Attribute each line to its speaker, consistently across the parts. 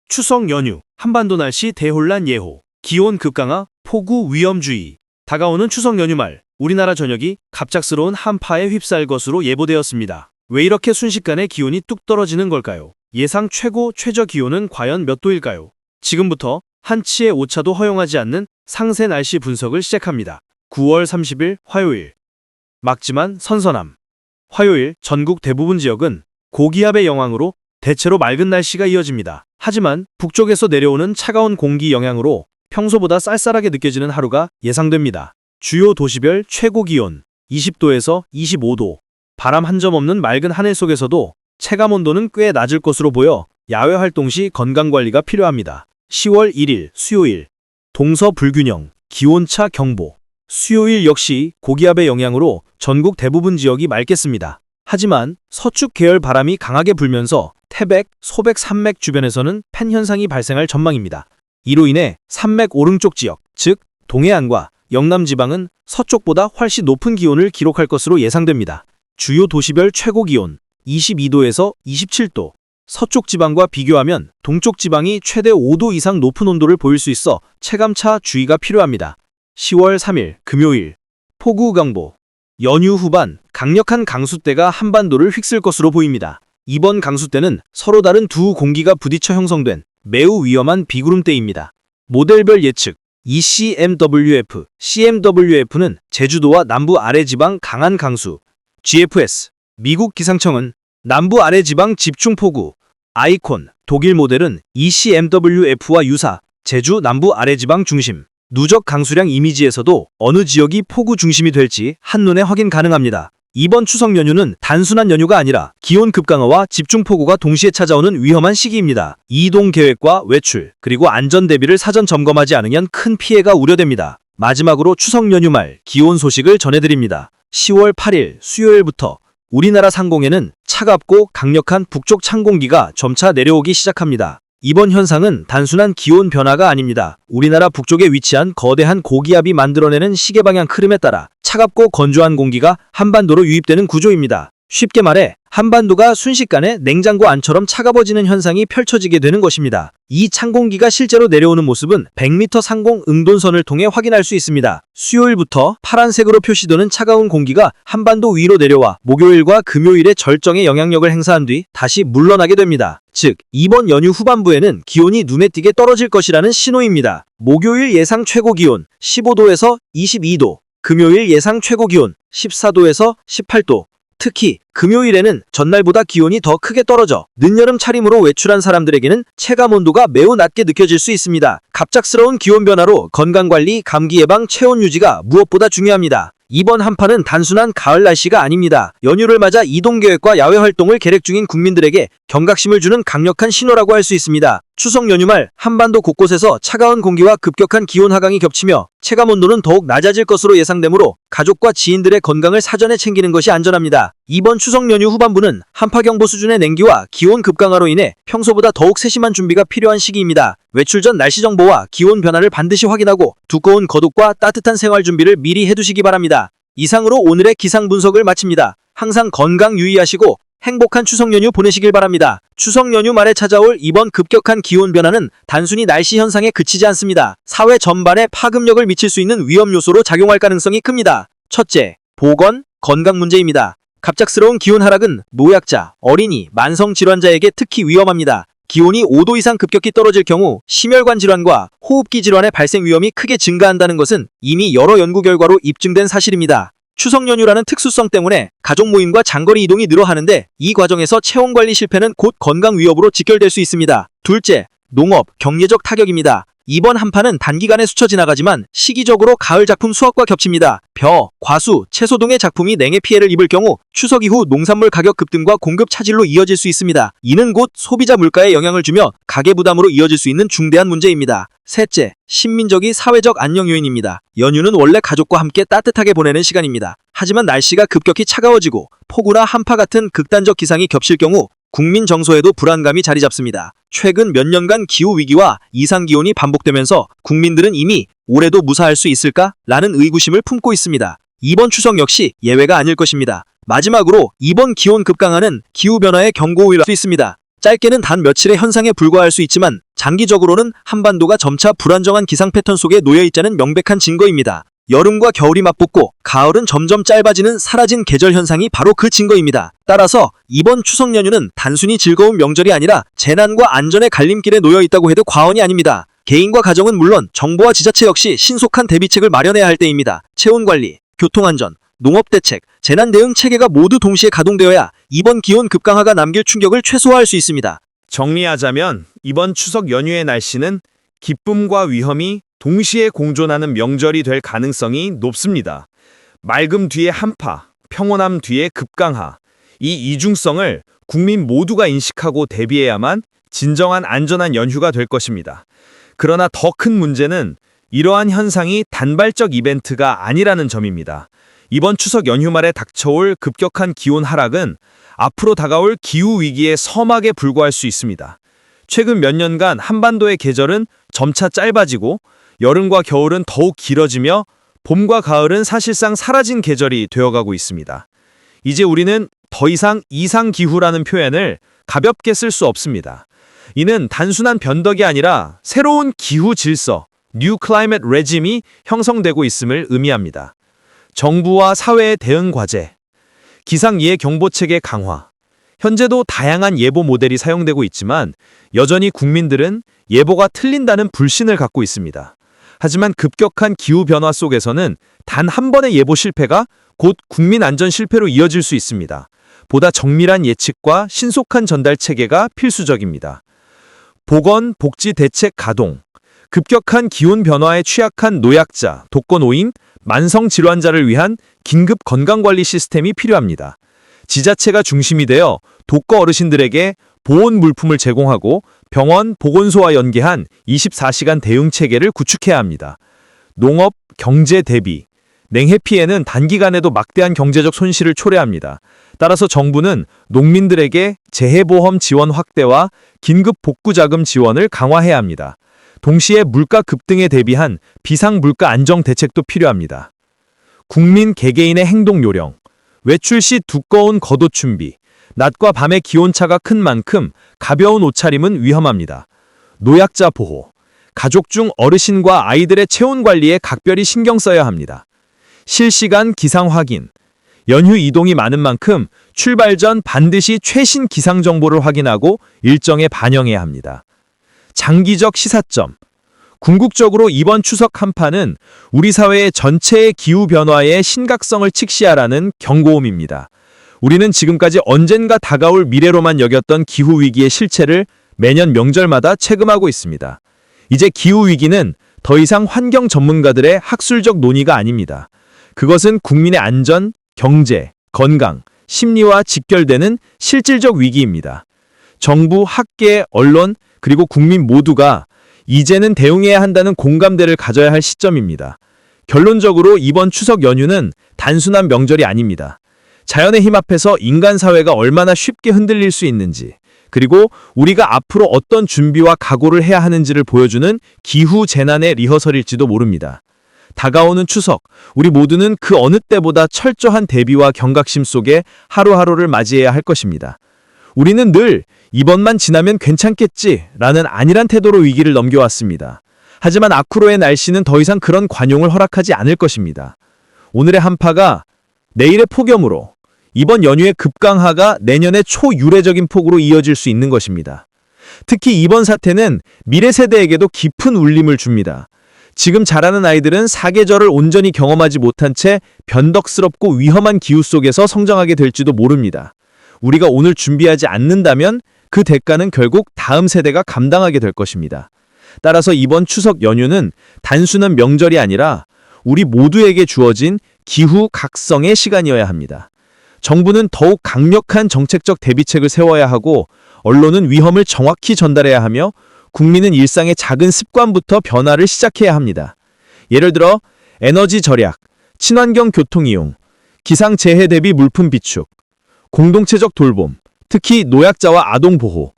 Speaker 1: 추석 연휴, 한반도 날씨 대혼란 예호, 기온 급강하, 폭우 위험주의. 다가오는 추석 연휴 말, 우리나라 전역이 갑작스러운 한파에 휩싸일 것으로 예보되었습니다. 왜 이렇게 순식간에 기온이 뚝 떨어지는 걸까요? 예상 최고, 최저 기온은 과연 몇 도일까요? 지금부터 한치의 오차도 허용하지 않는 상세 날씨 분석을 시작합니다. 9월 30일 화요일. 맑지만 선선함. 화요일 전국 대부분 지역은 고기압의 영향으로 대체로 맑은 날씨가 이어집니다. 하지만 북쪽에서 내려오는 차가운 공기 영향으로 평소보다 쌀쌀하게 느껴지는 하루가 예상됩니다. 주요 도시별 최고 기온 20도에서 25도. 바람 한 점 없는 맑은 하늘 속에서도 체감 온도는 꽤 낮을 것으로 보여 야외 활동 시 건강관리가 필요합니다. 10월 1일 수요일. 동서 불균형, 기온차 경보. 수요일 역시 고기압의 영향으로 전국 대부분 지역이 맑겠습니다. 하지만 서축 계열 바람이 강하게 불면서 태백, 소백 산맥 주변에서는 팬 현상이 발생할 전망입니다. 이로 인해 산맥 오른쪽 지역, 즉 동해안과 영남 지방은 서쪽보다 훨씬 높은 기온을 기록할 것으로 예상됩니다. 주요 도시별 최고 기온 22도에서 27도. 서쪽 지방과 비교하면 동쪽 지방이 최대 5도 이상 높은 온도를 보일 수 있어 체감차 주의가 필요합니다. 10월 3일 금요일. 폭우경보. 연휴 후반 강력한 강수대가 한반도를 휩쓸 것으로 보입니다. 이번 강수대는 서로 다른 두 공기가 부딪혀 형성된 매우 위험한 비구름대입니다. 모델별 예측 ECMWF, CMWF는 제주도와 남부 아래 지방 강한 강수, GFS, 미국 기상청은 남부 아래 지방 집중폭우, 아이콘, 독일 모델은 ECMWF와 유사, 제주 남부 아래 지방 중심, 누적 강수량 이미지에서도 어느 지역이 폭우 중심이 될지 한눈에 확인 가능합니다. 이번 추석 연휴는 단순한 연휴가 아니라 기온 급강하와 집중폭우가 동시에 찾아오는 위험한 시기입니다. 이동 계획과 외출, 그리고 안전 대비를 사전 점검하지 않으면 큰 피해가 우려됩니다. 마지막으로 추석 연휴 말 기온 소식을 전해드립니다. 10월 8일 수요일부터 우리나라 상공에는 차갑고 강력한 북쪽 찬 공기가 점차 내려오기 시작합니다. 이번 현상은 단순한 기온 변화가 아닙니다. 우리나라 북쪽에 위치한 거대한 고기압이 만들어내는 시계방향 흐름에 따라 차갑고 건조한 공기가 한반도로 유입되는 구조입니다. 쉽게 말해 한반도가 순식간에 냉장고 안처럼 차가워지는 현상이 펼쳐지게 되는 것입니다. 이 찬 공기가 실제로 내려오는 모습은 100m 상공 응돈선을 통해 확인할 수 있습니다. 수요일부터 파란색으로 표시되는 차가운 공기가 한반도 위로 내려와 목요일과 금요일에 절정의 영향력을 행사한 뒤 다시 물러나게 됩니다. 즉, 이번 연휴 후반부에는 기온이 눈에 띄게 떨어질 것이라는 신호입니다. 목요일 예상 최고 기온 15도에서 22도, 금요일 예상 최고 기온 14도에서 18도. 특히 금요일에는 전날보다 기온이 더 크게 떨어져 늦여름 차림으로 외출한 사람들에게는 체감 온도가 매우 낮게 느껴질 수 있습니다. 갑작스러운 기온 변화로 건강관리, 감기 예방, 체온 유지가 무엇보다 중요합니다. 이번 한파는 단순한 가을 날씨가 아닙니다. 연휴를 맞아 이동 계획과 야외 활동을 계획 중인 국민들에게 경각심을 주는 강력한 신호라고 할 수 있습니다. 추석 연휴 말 한반도 곳곳에서 차가운 공기와 급격한 기온 하강이 겹치며 체감 온도는 더욱 낮아질 것으로 예상되므로 가족과 지인들의 건강을 사전에 챙기는 것이 안전합니다. 이번 추석 연휴 후반부는 한파경보 수준의 냉기와 기온 급강하로 인해 평소보다 더욱 세심한 준비가 필요한 시기입니다. 외출 전 날씨 정보와 기온 변화를 반드시 확인하고 두꺼운 겉옷과 따뜻한 생활 준비를 미리 해두시기 바랍니다. 이상으로 오늘의 기상 분석을 마칩니다. 항상 건강 유의하시고 행복한 추석 연휴 보내시길 바랍니다. 추석 연휴 말에 찾아올 이번 급격한 기온 변화는 단순히 날씨 현상에 그치지 않습니다. 사회 전반에 파급력을 미칠 수 있는 위험 요소로 작용할 가능성이 큽니다. 첫째, 보건, 건강 문제입니다. 갑작스러운 기온 하락은 노약자, 어린이, 만성 질환자에게 특히 위험합니다. 기온이 5도 이상 급격히 떨어질 경우 심혈관 질환과 호흡기 질환의 발생 위험이 크게 증가한다는 것은 이미 여러 연구 결과로 입증된 사실입니다. 추석 연휴라는 특수성 때문에 가족 모임과 장거리 이동이 늘어나는데 이 과정에서 체온 관리 실패는 곧 건강 위협으로 직결될 수 있습니다. 둘째, 농업, 경제적 타격입니다. 이번 한파는 단기간에 스쳐 지나가지만 시기적으로 가을 작품 수확과 겹칩니다. 벼, 과수, 채소 등의 작품이 냉해 피해를 입을 경우 추석 이후 농산물 가격 급등과 공급 차질로 이어질 수 있습니다. 이는 곧 소비자 물가에 영향을 주며 가계 부담으로 이어질 수 있는 중대한 문제입니다. 셋째, 신민적이 사회적 안녕 요인입니다. 연휴는 원래 가족과 함께 따뜻하게 보내는 시간입니다. 하지만 날씨가 급격히 차가워지고 폭우나 한파 같은 극단적 기상이 겹칠 경우 국민 정서에도 불안감이 자리 잡습니다. 최근 몇 년간 기후위기와 이상기온이 반복되면서 국민들은 이미 올해도 무사할 수 있을까? 라는 의구심을 품고 있습니다. 이번 추석 역시 예외가 아닐 것입니다. 마지막으로 이번 기온 급강하는 기후변화의 경고일 수 있습니다. 짧게는 단 며칠의 현상에 불과할 수 있지만
Speaker 2: 장기적으로는 한반도가 점차 불안정한 기상 패턴 속에 놓여 있자는 명백한 증거입니다. 여름과 겨울이 맞붙고 가을은 점점 짧아지는 사라진 계절 현상이 바로 그 증거입니다. 따라서 이번 추석 연휴는 단순히 즐거운 명절이 아니라 재난과 안전의 갈림길에 놓여 있다고 해도 과언이 아닙니다. 개인과 가정은 물론 정부와 지자체 역시 신속한 대비책을 마련해야 할 때입니다. 체온관리, 교통안전, 농업대책, 재난대응 체계가 모두 동시에 가동되어야 이번 기온 급강하가 남길 충격을 최소화할 수 있습니다.
Speaker 1: 정리하자면 이번 추석 연휴의 날씨는 기쁨과 위험이 동시에 공존하는 명절이 될 가능성이 높습니다. 맑음 뒤에 한파, 평온함 뒤에 급강하. 이 이중성을 국민 모두가 인식하고 대비해야만 진정한 안전한 연휴가 될 것입니다. 그러나 더 큰 문제는 이러한 현상이 단발적 이벤트가 아니라는 점입니다. 이번 추석 연휴 말에 닥쳐올 급격한 기온 하락은 앞으로 다가올 기후위기의 서막에 불과할 수 있습니다. 최근 몇 년간 한반도의 계절은 점차 짧아지고 여름과 겨울은 더욱 길어지며 봄과 가을은 사실상 사라진 계절이 되어가고 있습니다. 이제 우리는 더 이상 이상기후라는 표현을 가볍게 쓸 수 없습니다. 이는 단순한 변덕이 아니라 새로운 기후 질서, New Climate Regime이 형성되고 있음을 의미합니다. 정부와 사회의 대응 과제, 기상예해 경보체계 강화. 현재도 다양한 예보 모델이 사용되고 있지만 여전히 국민들은 예보가 틀린다는 불신을 갖고 있습니다. 하지만 급격한 기후변화 속에서는 단 한 번의 예보 실패가 곧 국민 안전 실패로 이어질 수 있습니다. 보다 정밀한 예측과 신속한 전달 체계가 필수적입니다. 보건, 복지 대책 가동. 급격한 기온 변화에 취약한 노약자, 독거노인, 만성 질환자를 위한 긴급 건강관리 시스템이 필요합니다. 지자체가 중심이 되어 독거 어르신들에게 보온 물품을 제공하고 병원, 보건소와 연계한 24시간 대응 체계를 구축해야 합니다. 농업, 경제 대비. 냉해 피해는 단기간에도 막대한 경제적 손실을 초래합니다. 따라서 정부는 농민들에게 재해보험 지원 확대와 긴급 복구자금 지원을 강화해야 합니다. 동시에 물가 급등에 대비한 비상물가 안정 대책도 필요합니다. 국민 개개인의 행동 요령. 외출 시 두꺼운 겉옷 준비. 낮과 밤의 기온차가 큰 만큼 가벼운 옷차림은 위험합니다. 노약자 보호. 가족 중 어르신과 아이들의 체온 관리에 각별히 신경 써야 합니다. 실시간 기상 확인. 연휴 이동이 많은 만큼 출발 전 반드시 최신 기상 정보를 확인하고 일정에 반영해야 합니다. 장기적 시사점. 궁극적으로 이번 추석 한파는 우리 사회의 전체의 기후변화의 심각성을 직시하라는 경고음입니다. 우리는 지금까지 언젠가 다가올 미래로만 여겼던 기후위기의 실체를 매년 명절마다 체감하고 있습니다. 이제 기후위기는 더 이상 환경 전문가들의 학술적 논의가 아닙니다. 그것은 국민의 안전, 경제, 건강, 심리와 직결되는 실질적 위기입니다. 정부, 학계, 언론, 그리고 국민 모두가 이제는 대응해야 한다는 공감대를 가져야 할 시점입니다. 결론적으로 이번 추석 연휴는 단순한 명절이 아닙니다. 자연의 힘 앞에서 인간 사회가 얼마나 쉽게 흔들릴 수 있는지, 그리고 우리가 앞으로 어떤 준비와 각오를 해야 하는지를 보여주는 기후 재난의 리허설일지도 모릅니다. 다가오는 추석, 우리 모두는 그 어느 때보다 철저한 대비와 경각심 속에 하루하루를 맞이해야 할 것입니다. 우리는 늘 이번만 지나면 괜찮겠지라는 안일한 태도로 위기를 넘겨왔습니다. 하지만 앞으로의 날씨는 더 이상 그런 관용을 허락하지 않을 것입니다. 오늘의 한파가 내일의 폭염으로, 이번 연휴의 급강하가 내년의 초유례적인 폭우로 이어질 수 있는 것입니다. 특히 이번 사태는 미래 세대에게도 깊은 울림을 줍니다. 지금 자라는 아이들은 사계절을 온전히 경험하지 못한 채 변덕스럽고 위험한 기후 속에서 성장하게 될지도 모릅니다. 우리가 오늘 준비하지 않는다면 그 대가는 결국 다음 세대가 감당하게 될 것입니다. 따라서 이번 추석 연휴는 단순한 명절이 아니라 우리 모두에게 주어진 기후 각성의 시간이어야 합니다. 정부는 더욱 강력한 정책적 대비책을 세워야 하고, 언론은 위험을 정확히 전달해야 하며, 국민은 일상의 작은 습관부터 변화를 시작해야 합니다. 예를 들어 에너지 절약, 친환경 교통 이용, 기상재해 대비 물품 비축, 공동체적 돌봄, 특히 노약자와 아동 보호.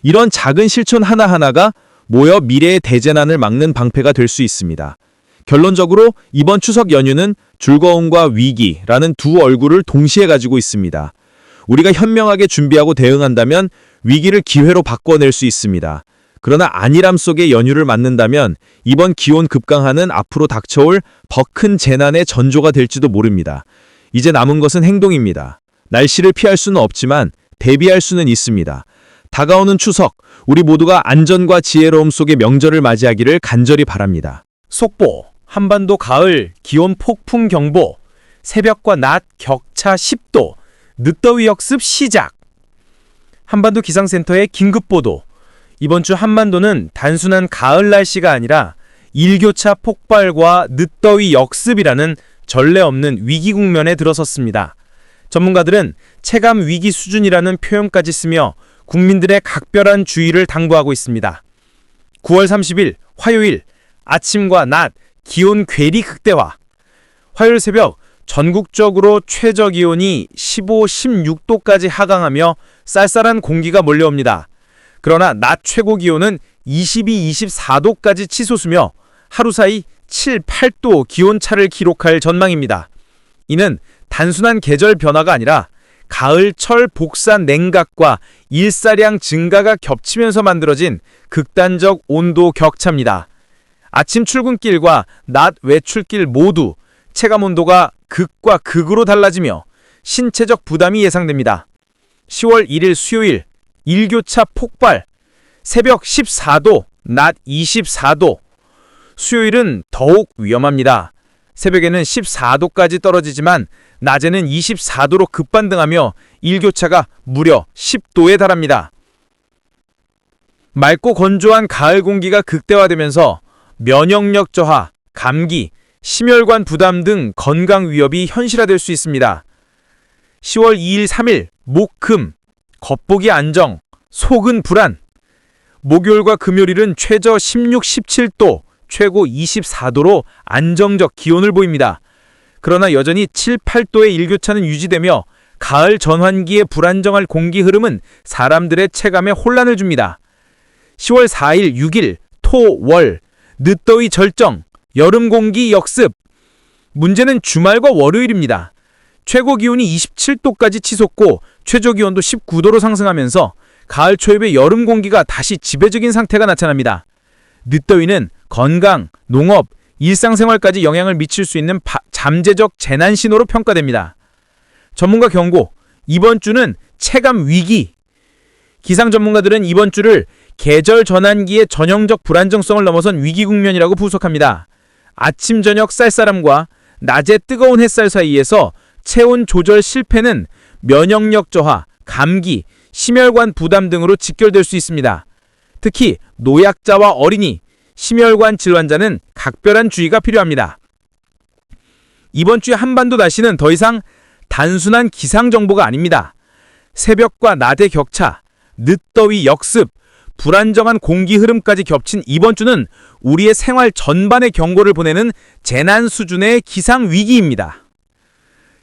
Speaker 1: 이런 작은 실천 하나하나가 모여 미래의 대재난을 막는 방패가 될 수 있습니다. 결론적으로 이번 추석 연휴는 즐거움과 위기라는 두 얼굴을 동시에 가지고 있습니다. 우리가 현명하게 준비하고 대응한다면 위기를 기회로 바꿔낼 수 있습니다.
Speaker 3: 그러나 안일함 속에 연휴를 맞는다면 이번 기온 급강하는 앞으로 닥쳐올 더 큰 재난의 전조가 될지도 모릅니다. 이제 남은 것은 행동입니다. 날씨를 피할 수는 없지만 대비할 수는 있습니다. 다가오는 추석, 우리 모두가 안전과 지혜로움 속의 명절을 맞이하기를 간절히 바랍니다.
Speaker 1: 속보, 한반도 가을 기온 폭풍 경보, 새벽과 낮 격차 10도, 늦더위 역습 시작. 한반도 기상센터의 긴급보도. 이번 주 한반도는 단순한 가을 날씨가 아니라 일교차 폭발과 늦더위 역습이라는 전례 없는 위기 국면에 들어섰습니다. 전문가들은 체감 위기 수준이라는 표현까지 쓰며 국민들의 각별한 주의를 당부하고 있습니다. 9월 30일 화요일 아침과 낮 기온 괴리 극대화. 화요일 새벽 전국적으로 최저 기온이 15, 16도까지 하강하며 쌀쌀한 공기가 몰려옵니다. 그러나 낮 최고 기온은 22, 24도까지 치솟으며 하루 사이 7, 8도 기온차를 기록할 전망입니다. 이는 단순한 계절 변화가 아니라 가을철 복산 냉각과 일사량 증가가 겹치면서 만들어진 극단적 온도 격차입니다. 아침 출근길과 낮 외출길 모두 체감온도가 극과 극으로 달라지며 신체적 부담이 예상됩니다. 10월 1일 수요일 일교차 폭발, 새벽 14도, 낮 24도. 수요일은 더욱 위험합니다. 새벽에는 14도까지 떨어지지만 낮에는 24도로 급반등하며 일교차가 무려 10도에 달합니다. 맑고 건조한 가을 공기가 극대화되면서 면역력 저하, 감기, 심혈관 부담 등 건강 위협이 현실화될 수 있습니다. 10월 2일 3일 목, 금, 겉보기 안정, 속은 불안. 목요일과 금요일은 최저 16, 17도, 최고 24도로 안정적 기온을 보입니다. 그러나 여전히 7, 8도의 일교차는 유지되며 가을 전환기의 불안정할 공기 흐름은 사람들의 체감에 혼란을 줍니다. 10월 4일, 6일, 토, 월, 늦더위 절정, 여름 공기 역습. 문제는 주말과 월요일입니다. 최고 기온이 27도까지 치솟고 최저 기온도 19도로 상승하면서 가을 초입의 여름 공기가 다시 지배적인 상태가 나타납니다. 늦더위는 건강, 농업, 일상생활까지 영향을 미칠 수 있는 잠재적 재난 신호로 평가됩니다. 전문가 경고, 이번 주는 체감 위기. 기상 전문가들은 이번 주를 계절 전환기의 전형적 불안정성을 넘어선 위기 국면이라고 분석합니다. 아침 저녁 쌀쌀함과 낮에 뜨거운 햇살 사이에서 체온 조절 실패는 면역력 저하, 감기, 심혈관 부담 등으로 직결될 수 있습니다. 특히 노약자와 어린이, 심혈관 질환자는 각별한 주의가 필요합니다. 이번 주의 한반도 날씨는 더 이상 단순한 기상 정보가 아닙니다. 새벽과 낮의 격차, 늦더위 역습, 불안정한 공기 흐름까지 겹친 이번 주는 우리의 생활 전반에 경고를 보내는 재난 수준의 기상 위기입니다.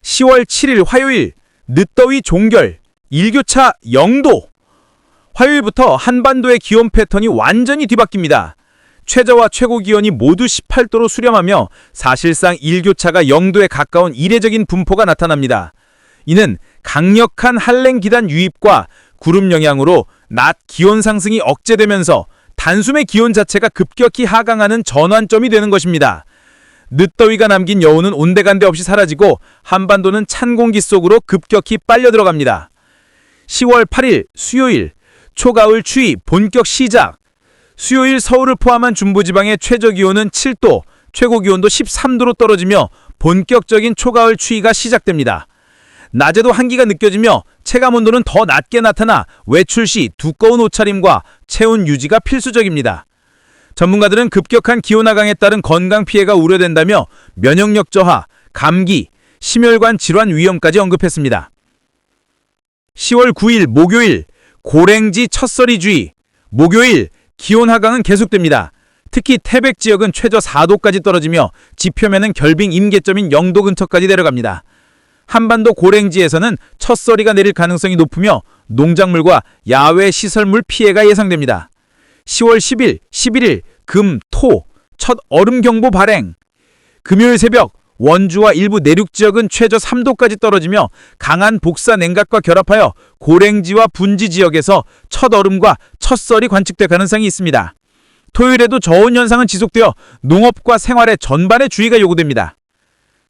Speaker 1: 10월 7일 화요일 늦더위 종결, 일교차 0도. 화요일부터 한반도의 기온 패턴이 완전히 뒤바뀝니다. 최저와 최고 기온이 모두 18도로 수렴하며 사실상 일교차가 0도에 가까운 이례적인 분포가 나타납니다. 이는 강력한 한랭 기단 유입과 구름 영향으로 낮 기온 상승이 억제되면서 단숨에 기온 자체가 급격히 하강하는 전환점이 되는 것입니다. 늦더위가 남긴 여운은 온데간데 없이 사라지고 한반도는 찬 공기 속으로 급격히 빨려 들어갑니다. 10월 8일 수요일 초가을 추위 본격 시작. 수요일 서울을 포함한 중부지방의 최저 기온은 7도, 최고 기온도 13도로 떨어지며 본격적인 초가을 추위가 시작됩니다. 낮에도 한기가 느껴지며 체감온도는 더 낮게 나타나 외출 시 두꺼운 옷차림과 체온 유지가 필수적입니다. 전문가들은 급격한 기온 하강에 따른 건강 피해가 우려된다며 면역력 저하, 감기, 심혈관 질환 위험까지 언급했습니다. 10월 9일 목요일 고랭지 첫서리 주의. 목요일 기온 하강은 계속됩니다. 특히 태백 지역은 최저 4도까지 떨어지며 지표면은 결빙 임계점인 0도 근처까지 내려갑니다. 한반도 고랭지에서는 첫서리가 내릴 가능성이 높으며 농작물과 야외 시설물 피해가 예상됩니다. 10월 10일, 11일 금, 토 첫 얼음 경보 발행. 금요일 새벽
Speaker 4: 원주와 일부 내륙 지역은 최저 3도까지 떨어지며 강한 복사 냉각과 결합하여 고랭지와 분지 지역에서 첫 얼음과 첫 썰이 관측될 가능성이 있습니다. 토요일에도 저온 현상은 지속되어 농업과 생활의 전반에 주의가 요구됩니다.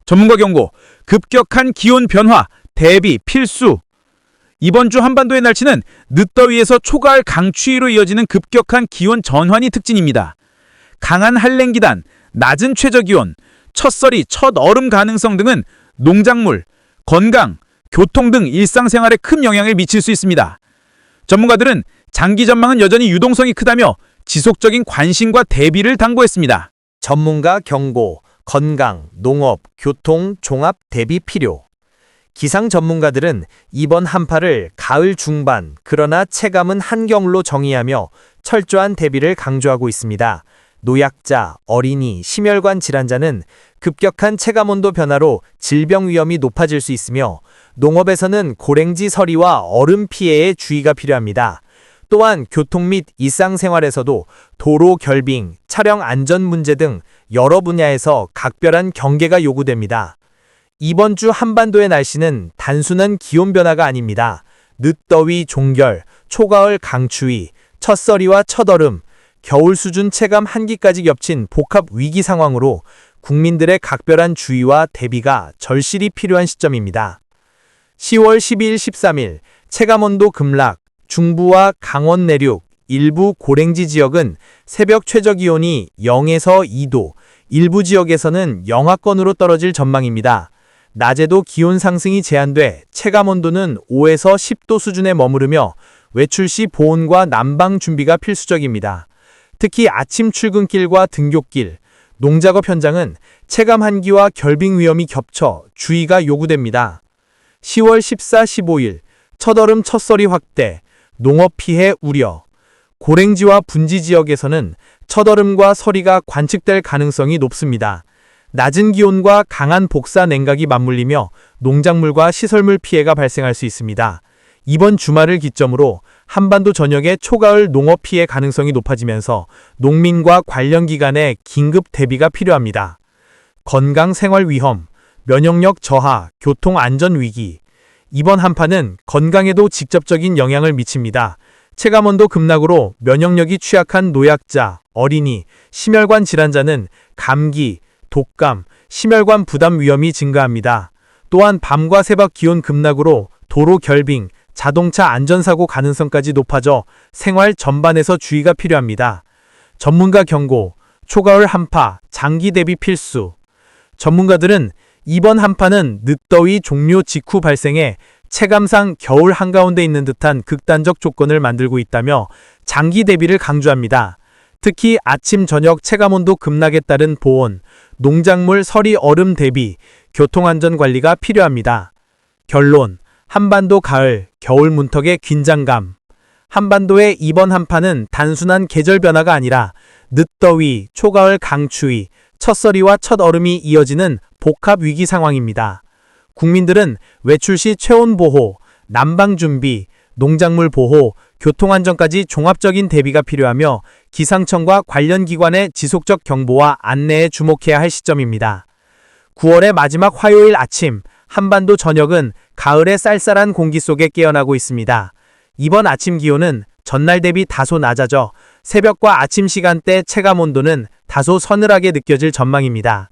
Speaker 4: 전문가 경고, 급격한 기온 변화, 대비 필수. 이번 주 한반도의 날씨는 늦더위에서 초가을 강추위로 이어지는 급격한 기온 전환이 특징입니다. 강한 한랭기단, 낮은 최저기온, 첫서리, 첫 얼음 가능성 등은 농작물, 건강, 교통 등 일상생활에 큰 영향을 미칠 수 있습니다. 전문가들은 장기 전망은 여전히 유동성이 크다며 지속적인 관심과 대비를 당부했습니다.
Speaker 2: 전문가 경고, 건강, 농업, 교통, 종합 대비 필요. 기상 전문가들은 이번 한파를 가을 중반, 그러나 체감은 한겨울로 정의하며 철저한 대비를 강조하고 있습니다. 노약자, 어린이, 심혈관 질환자는 급격한 체감온도 변화로 질병 위험이 높아질 수 있으며 농업에서는 고랭지 서리와 얼음 피해에 주의가 필요합니다. 또한 교통 및 일상생활에서도 도로 결빙, 차량 안전 문제 등 여러 분야에서 각별한 경계가 요구됩니다. 이번 주 한반도의 날씨는 단순한 기온 변화가 아닙니다. 늦더위 종결, 초가을 강추위, 첫서리와 첫얼음, 겨울 수준 체감 한기까지 겹친 복합 위기 상황으로 국민들의 각별한 주의와 대비가 절실히 필요한 시점입니다. 10월 12일 13일 체감온도 급락, 중부와 강원 내륙, 일부 고랭지 지역은 새벽 최저기온이 0에서 2도, 일부 지역에서는 영하권으로 떨어질 전망입니다. 낮에도 기온 상승이 제한돼 체감온도는 5에서 10도 수준에 머무르며 외출 시 보온과 난방 준비가 필수적입니다. 특히 아침 출근길과 등굣길, 농작업 현장은 체감 한기와 결빙 위험이 겹쳐 주의가 요구됩니다. 10월 14, 15일 첫얼음 첫서리 확대, 농업 피해 우려. 고랭지와 분지 지역에서는 첫얼음과 서리가 관측될 가능성이 높습니다. 낮은 기온과 강한 복사 냉각이 맞물리며 농작물과 시설물 피해가 발생할 수 있습니다. 이번 주말을 기점으로 한반도 전역의 초가을 농업 피해 가능성이 높아지면서 농민과 관련 기관의 긴급 대비가 필요합니다. 건강 생활 위험, 면역력 저하, 교통 안전 위기. 이번 한파는 건강에도 직접적인 영향을 미칩니다. 체감온도 급락으로 면역력이 취약한 노약자, 어린이, 심혈관 질환자는 감기, 독감, 심혈관 부담 위험이 증가합니다. 또한 밤과 새벽 기온 급락으로 도로 결빙, 자동차 안전사고 가능성까지 높아져 생활 전반에서 주의가 필요합니다. 전문가 경고, 초가을 한파, 장기 대비 필수. 전문가들은 이번 한파는 늦더위 종료 직후 발생해 체감상 겨울 한가운데 있는 듯한 극단적 조건을 만들고 있다며 장기 대비를 강조합니다. 특히 아침 저녁 체감온도 급락에 따른 보온, 농작물 서리 얼음 대비, 교통안전 관리가 필요합니다. 결론, 한반도 가을, 겨울 문턱의 긴장감. 한반도의 이번 한파는 단순한 계절 변화가 아니라 늦더위, 초가을 강추위, 첫서리와 첫얼음이 이어지는 복합 위기 상황입니다. 국민들은 외출 시 체온 보호, 난방 준비, 농작물 보호, 교통안전까지 종합적인 대비가 필요하며 기상청과 관련 기관의 지속적 경보와 안내에 주목해야 할 시점입니다. 9월의 마지막 화요일 아침, 한반도 전역은 가을의 쌀쌀한 공기 속에 깨어나고 있습니다. 이번 아침 기온은 전날 대비 다소 낮아져 새벽과 아침 시간대 체감온도는 다소 서늘하게 느껴질 전망입니다.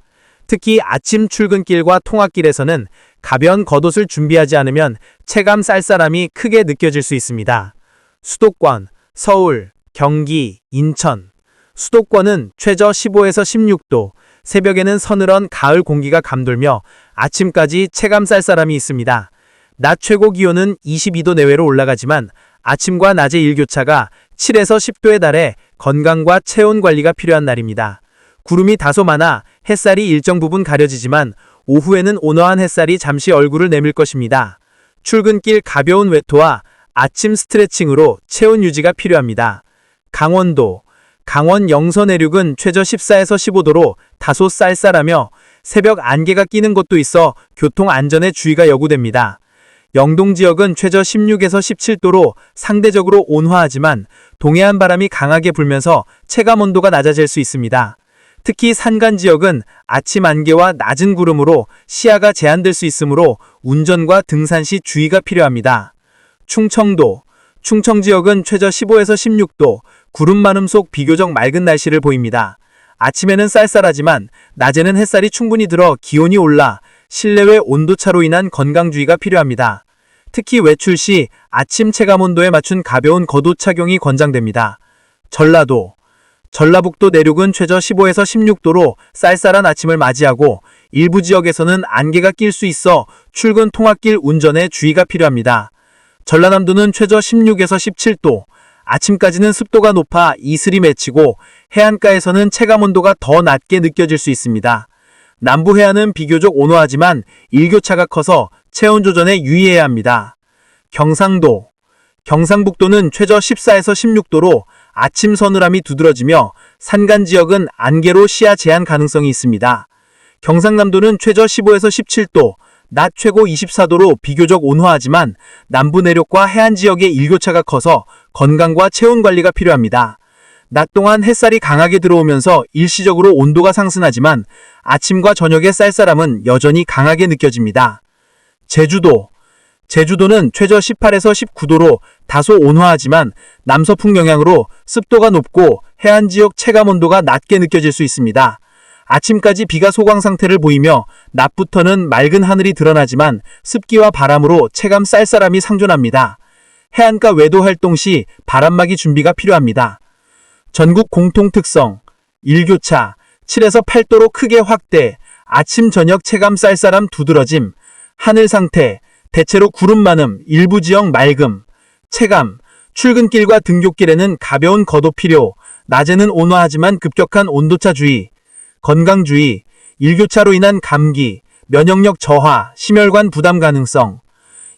Speaker 2: 특히 아침 출근길과 통학길에서는 가벼운 겉옷을 준비하지 않으면 체감 쌀쌀함이 크게 느껴질 수 있습니다. 수도권, 서울, 경기, 인천. 수도권은 최저 15에서 16도, 새벽에는 서늘한 가을 공기가 감돌며 아침까지 체감 쌀쌀함이 있습니다. 낮 최고 기온은 22도 내외로 올라가지만 아침과 낮의 일교차가 7에서 10도에 달해 건강과 체온 관리가 필요한 날입니다. 구름이 다소 많아 햇살이 일정 부분 가려지지만 오후에는 온화한 햇살이 잠시 얼굴을 내밀 것입니다. 출근길 가벼운 외투와 아침 스트레칭으로 체온 유지가 필요합니다. 강원도, 강원 영서 내륙은 최저 14에서 15도로 다소 쌀쌀하며 새벽 안개가 끼는 곳도 있어 교통 안전에 주의가 요구됩니다. 영동 지역은 최저 16에서 17도로 상대적으로 온화하지만 동해안 바람이 강하게 불면서 체감 온도가 낮아질 수 있습니다.
Speaker 4: 특히 산간 지역은 아침 안개와 낮은 구름으로 시야가 제한될 수 있으므로 운전과 등산 시 주의가 필요합니다. 충청도. 충청 지역은 최저 15에서 16도, 구름 많음 속 비교적 맑은 날씨를 보입니다. 아침에는 쌀쌀하지만 낮에는 햇살이 충분히 들어 기온이 올라 실내외 온도차로 인한 건강주의가 필요합니다. 특히 외출 시 아침 체감 온도에 맞춘 가벼운 겉옷 착용이 권장됩니다. 전라도. 전라북도 내륙은 최저 15에서 16도로 쌀쌀한 아침을 맞이하고 일부 지역에서는 안개가 낄 수 있어 출근 통학길 운전에 주의가 필요합니다. 전라남도는 최저 16에서 17도, 아침까지는 습도가 높아 이슬이 맺히고 해안가에서는 체감온도가 더 낮게 느껴질 수 있습니다. 남부 해안은 비교적 온화하지만 일교차가 커서 체온 조절에 유의해야 합니다. 경상도. 경상북도는 최저 14에서 16도로 아침 서늘함이 두드러지며 산간 지역은 안개로 시야 제한 가능성이 있습니다. 경상남도는 최저 15에서 17도, 낮 최고 24도로 비교적 온화하지만 남부 내륙과 해안 지역의 일교차가 커서 건강과 체온 관리가 필요합니다. 낮 동안 햇살이 강하게 들어오면서 일시적으로 온도가 상승하지만 아침과 저녁의 쌀쌀함은 여전히 강하게 느껴집니다. 제주도. 제주도는 최저 18에서 19도로 다소 온화하지만 남서풍 영향으로 습도가 높고 해안 지역 체감 온도가 낮게 느껴질 수 있습니다. 아침까지 비가 소강 상태를 보이며 낮부터는 맑은 하늘이 드러나지만 습기와 바람으로 체감 쌀쌀함이 상존합니다. 해안가 외도 활동 시 바람막이 준비가 필요합니다. 전국 공통 특성. 일교차 7에서 8도로 크게 확대, 아침 저녁 체감 쌀쌀함 두드러짐, 하늘 상태, 대체로 구름 많음, 일부 지역 맑음, 체감, 출근길과 등굣길에는 가벼운 겉옷 필요, 낮에는 온화하지만 급격한 온도차 주의, 건강주의, 일교차로 인한 감기, 면역력 저하, 심혈관 부담 가능성.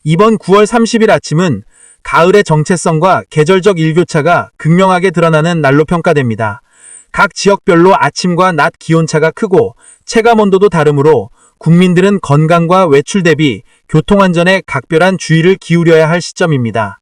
Speaker 4: 이번 9월 30일 아침은 가을의 정체성과 계절적 일교차가 극명하게 드러나는 날로 평가됩니다. 각 지역별로 아침과 낮 기온차가 크고 체감 온도도 다르므로 국민들은 건강과 외출 대비 교통안전에 각별한 주의를 기울여야 할 시점입니다.